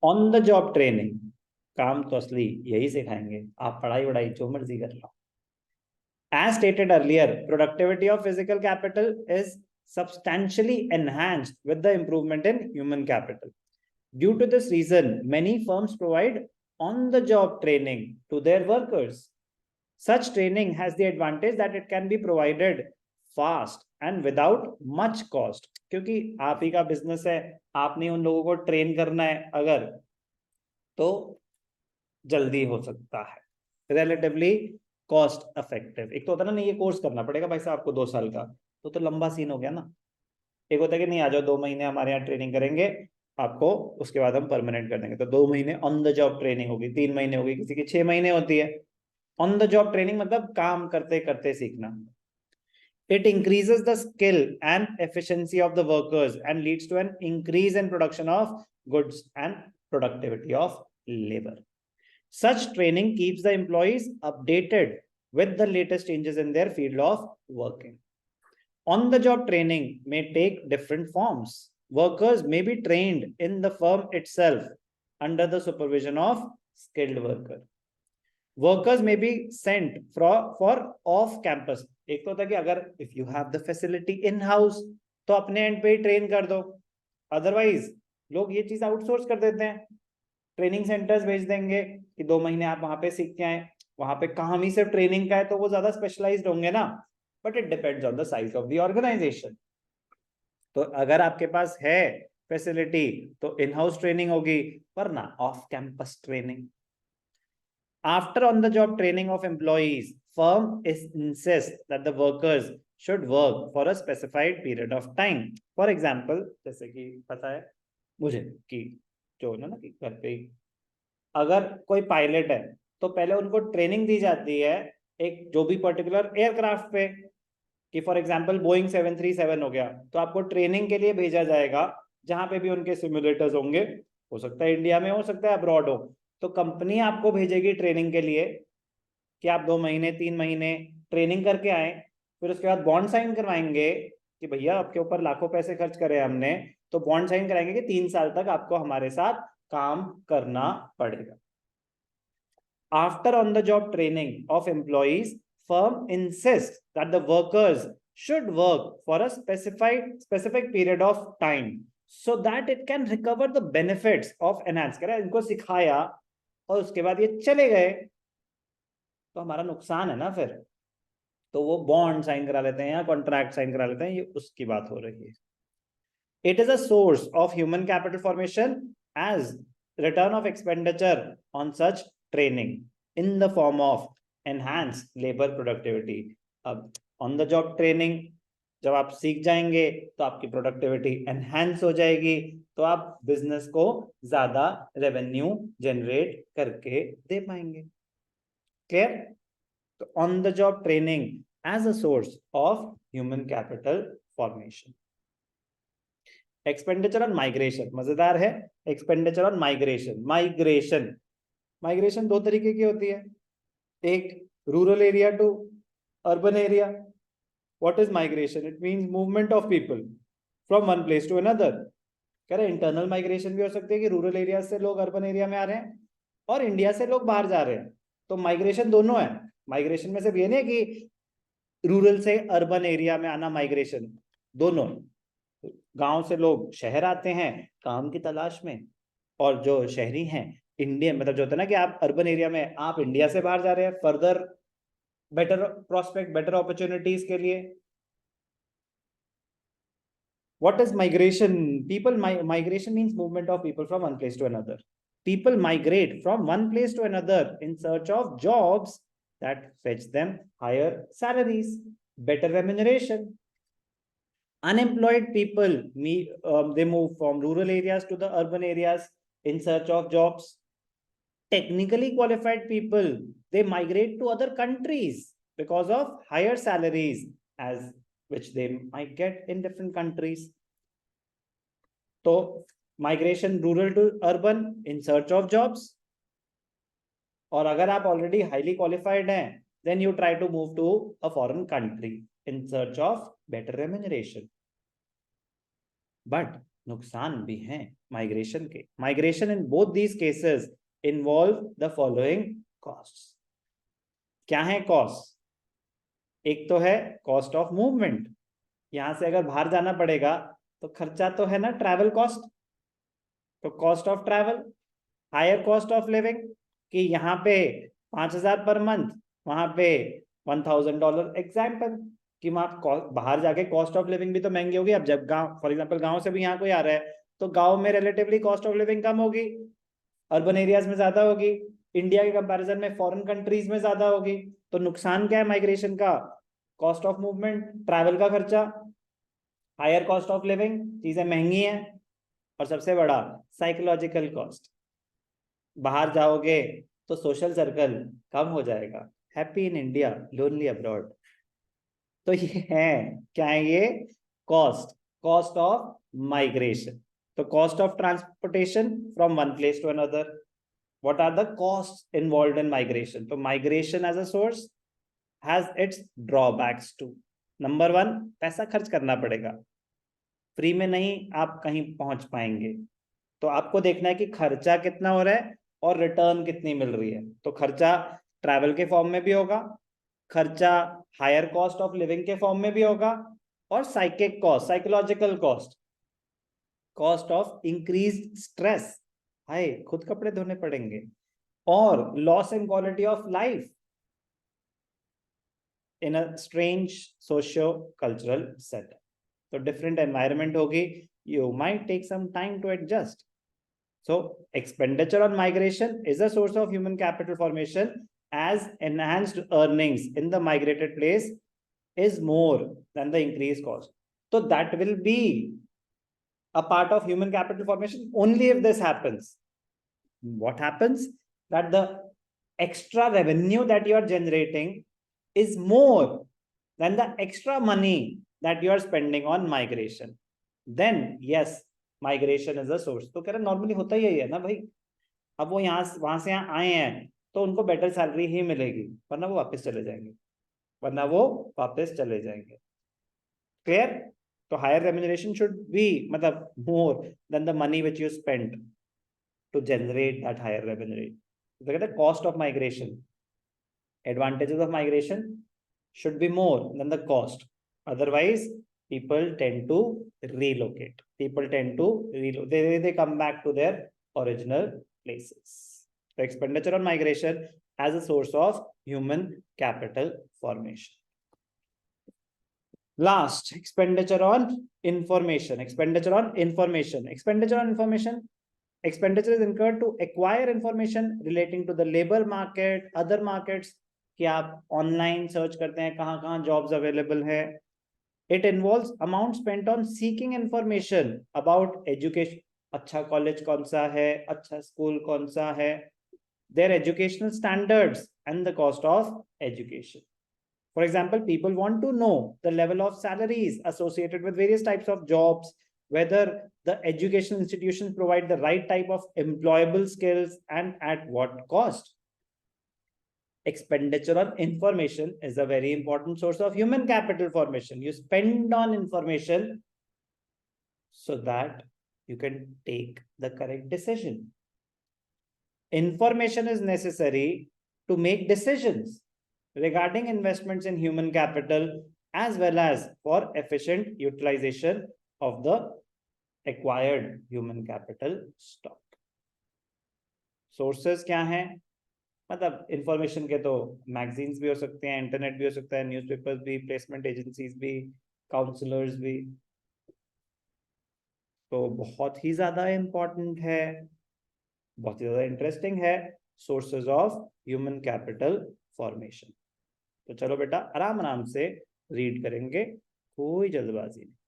On the job training, काम तो असली यही सिखाएंगे, आप पढ़ाई वढ़ाई जो मर्जी कर लो. As stated earlier, productivity of physical capital is substantially enhanced with the improvement in human capital. Due to this reason, many firms provide on-the-job training to their workers. Such training has the advantage that it can be provided fast and without much cost. क्योंकि आप ही का business है, आपने उन लोगों को train करना है अगर, तो जल्दी हो सकता है, रिलेटिवली कॉस्ट इफेक्टिव. एक तो होता है ना, नहीं ये कोर्स करना पड़ेगा भाई साहब आपको 2 साल का, तो लंबा सीन हो गया ना. एक होता है कि नहीं आ जाओ 2 महीने हमारे यहाँ ट्रेनिंग करेंगे आपको, उसके बाद हम परमानेंट कर देंगे. तो 2 महीने ऑन द जॉब ट्रेनिंग होगी, 3 महीने होगी, किसी की 6 महीने होती है. ऑन द जॉब ट्रेनिंग मतलब काम करते करते सीखना. It increases the skill and efficiency of the workers and leads to an increase in production of goods and productivity of labor. Such training keeps the employees updated with the latest changes in their field of working. On-the-job training may take different forms. Workers may be trained in the firm itself under the supervision of skilled worker. Workers may be sent for off campus. एक तो होता है कि अगर if you have the facility in house तो अपने and पे ही train कर दो. अदरवाइज लोग ये चीज आउटसोर्स कर देते हैं, ट्रेनिंग सेंटर्स भेज देंगे कि 2 महीने आप वहां पे सीख के आए. वहां पे काम ही सिर्फ ट्रेनिंग का है तो वो ज्यादा स्पेशलाइज्ड होंगे ना. But it depends on the size of the organisation. तो अगर आपके पास है फैसिलिटी तो इन हाउस ट्रेनिंग होगी, वरना off campus training. After on-the-job training of employees, firm insists that the workers should work for a specified period of time. For example, जैसे कि पता है मुझे कि जो ना कि घर पे अगर कोई पायलट है तो पहले उनको ट्रेनिंग दी जाती है एक जो भी पर्टिकुलर एयरक्राफ्ट पे, कि फॉर एग्जांपल बोइंग 737 हो गया तो आपको ट्रेनिंग के लिए भेजा जाएगा जहां पे भी उनके सिमुलेटर्स होंगे. हो सकता है इंडिया में, हो सकता है अब्रॉड हो. तो कंपनी आपको भेजेगी ट्रेनिंग के लिए कि आप 2 महीने 3 महीने ट्रेनिंग करके आए, फिर उसके बाद बॉन्ड साइन करवाएंगे कि भैया आपके ऊपर लाखों पैसे खर्च करे हमने, तो बॉन्ड साइन कराएंगे कि 3 साल तक आपको हमारे साथ काम करना पड़ेगा. After on-the-job training of employees, firm insists that the workers should work for a specific period of time so that it can recover the benefits of enhanced. कह रहा है इनको सिखाया और उसके बाद ये चले गए तो हमारा नुकसान है ना फिर. तो वो बॉन्ड साइन करा लेते हैं या कॉन्ट्रैक्ट साइन करा लेते हैं, ये उसकी बात हो रही है. It is a source of human capital formation as return of expenditure on such training in the form of enhanced labor productivity. अब on the job training जब आप सीख जाएंगे तो आपकी प्रोडक्टिविटी एनहांस हो जाएगी, तो आप बिजनेस को ज्यादा रेवेन्यू जनरेट करके दे पाएंगे. क्लियर? तो on the job training as a source of human capital formation. Expenditure on migration मजेदार है. एक्सपेंडिचर ऑन माइग्रेशन, माइग्रेशन 2 तरीके की होती है. एक rural area to urban area. What is migration? It means movement of people from one place to another. कह रहे internal migration भी हो सकती है कि रूरल एरिया से लोग अर्बन एरिया में आ रहे हैं और इंडिया से लोग बाहर जा रहे हैं. तो माइग्रेशन दोनों है. माइग्रेशन में सिर्फ ये नहीं कि रूरल से अर्बन एरिया में आना, माइग्रेशन दोनों. गांव से लोग शहर आते हैं काम की तलाश में, और जो शहरी हैं इंडियन, मतलब जो होता है ना कि आप अर्बन एरिया में आप इंडिया से बाहर जा रहे हैं further better prospect, better opportunities के लिए. What is migration? Migration means movement of people from one place to another. People migrate from one place to another in search of jobs that fetch them higher salaries, better remuneration. Unemployed people, they move from rural areas to the urban areas in search of jobs. Technically qualified people, they migrate to other countries because of higher salaries as which they might get in different countries. So migration rural to urban in search of jobs. और अगर आप already highly qualified हैं, then you try to move to a foreign country in search of better remuneration. But नुकसान भी हैं migration के. Migration in both these cases involve the following costs. क्या है कॉस्ट? एक तो है कॉस्ट ऑफ मूवमेंट. यहां से अगर बाहर जाना पड़ेगा तो खर्चा तो है ना, ट्रैवल कॉस्ट. तो cost of travel. Higher cost of living, कि यहाँ पे 5,000 पर मंथ, वहां पे $1,000 एग्जाम्पल, कि वहां बाहर जाके कॉस्ट ऑफ लिविंग भी तो महंगी होगी. अब जब गांव, फॉर एग्जांपल गांव से भी यहाँ कोई आ रहा है तो गांव में रिलेटिवली कॉस्ट ऑफ लिविंग कम होगी, अर्बन एरियाज में ज्यादा होगी, इंडिया के कंपैरिजन में फॉरेन कंट्रीज में ज्यादा होगी. तो नुकसान क्या है माइग्रेशन का? कॉस्ट ऑफ मूवमेंट, ट्रैवल का खर्चा, हायर कॉस्ट ऑफ लिविंग, चीजें महंगी हैं, और सबसे बड़ा साइकोलॉजिकल कॉस्ट. बाहर जाओगे तो सोशल सर्कल कम हो जाएगा. Happy in India, lonely abroad. तो ये है, क्या है ये? कॉस्ट. Cost of migration. तो cost of transportation from one place to another. What are the costs involved in migration? So migration as a source has its drawbacks too. Number one, पैसा खर्च करना पड़ेगा. फ्री में नहीं आप कहीं पहुंच पाएंगे. तो आपको देखना है कि खर्चा कितना हो रहा है और रिटर्न कितनी मिल रही है. तो खर्चा ट्रैवल के फॉर्म में भी होगा, खर्चा हायर कॉस्ट ऑफ लिविंग के फॉर्म में भी होगा, और psychic cost, psychological cost, cost of increased stress, हाय खुद कपड़े धोने पड़ेंगे, और loss in quality of life in a strange socio cultural setup. तो डिफरेंट एनवायरनमेंट होगी, you might take some time to adjust. So expenditure on migration is a source of human capital formation, as enhanced earnings in the migrated place is more than the increased cost. So that will be a part of human capital formation only if this happens. What happens? That the extra revenue that you are generating is more than the extra money that you are spending on migration. Then yes, migration is a source. तो कह रहे normally होता ही है ना भाई. अब वो यहाँ वहां से यहाँ आए हैं तो उनको बेटर सैलरी ही मिलेगी, वरना वो वापस चले जाएंगे, वरना वो वापस चले जाएंगे. क्लियर? तो हायर रेम्यूनरेशन शुड बी, मतलब more than the money which you spend to generate that higher remuneration. तो कहते हैं cost of migration, advantages of migration should be more than the cost. Otherwise, people tend to relocate. People tend to relocate. They come back to their original places. So expenditure on migration as a source of human capital formation. Last, expenditure on information. Expenditure on information. Expenditure on information. Expenditure is incurred to acquire information relating to the labor market, other markets, कि आप online search करते हैं कहाँ कहाँ jobs available है. It involves amount spent on seeking information about education. अच्छा college कौन सा है, अच्छा स्कूल कौन सा है, their educational standards and the cost of education. For example, people want to know the level of salaries associated with various types of jobs, whether the educational institutions provide the right type of employable skills and at what cost. Expenditure on information is a very important source of human capital formation. You spend on information so that you can take the correct decision. Information is necessary to make decisions regarding investments in human capital as well as for efficient utilization of the acquired human capital stock. Sources क्या हैं? मतलब information के तो magazines भी हो सकते हैं, internet भी हो सकता है, न्यूज़पेपर्स भी, प्लेसमेंट एजेंसीज भी, काउंसलर्स भी. तो बहुत ही ज्यादा इंपॉर्टेंट है, बहुत ही ज्यादा इंटरेस्टिंग है sources of human capital formation. तो चलो बेटा आराम आराम से रीड करेंगे, कोई जल्दबाजी नहीं.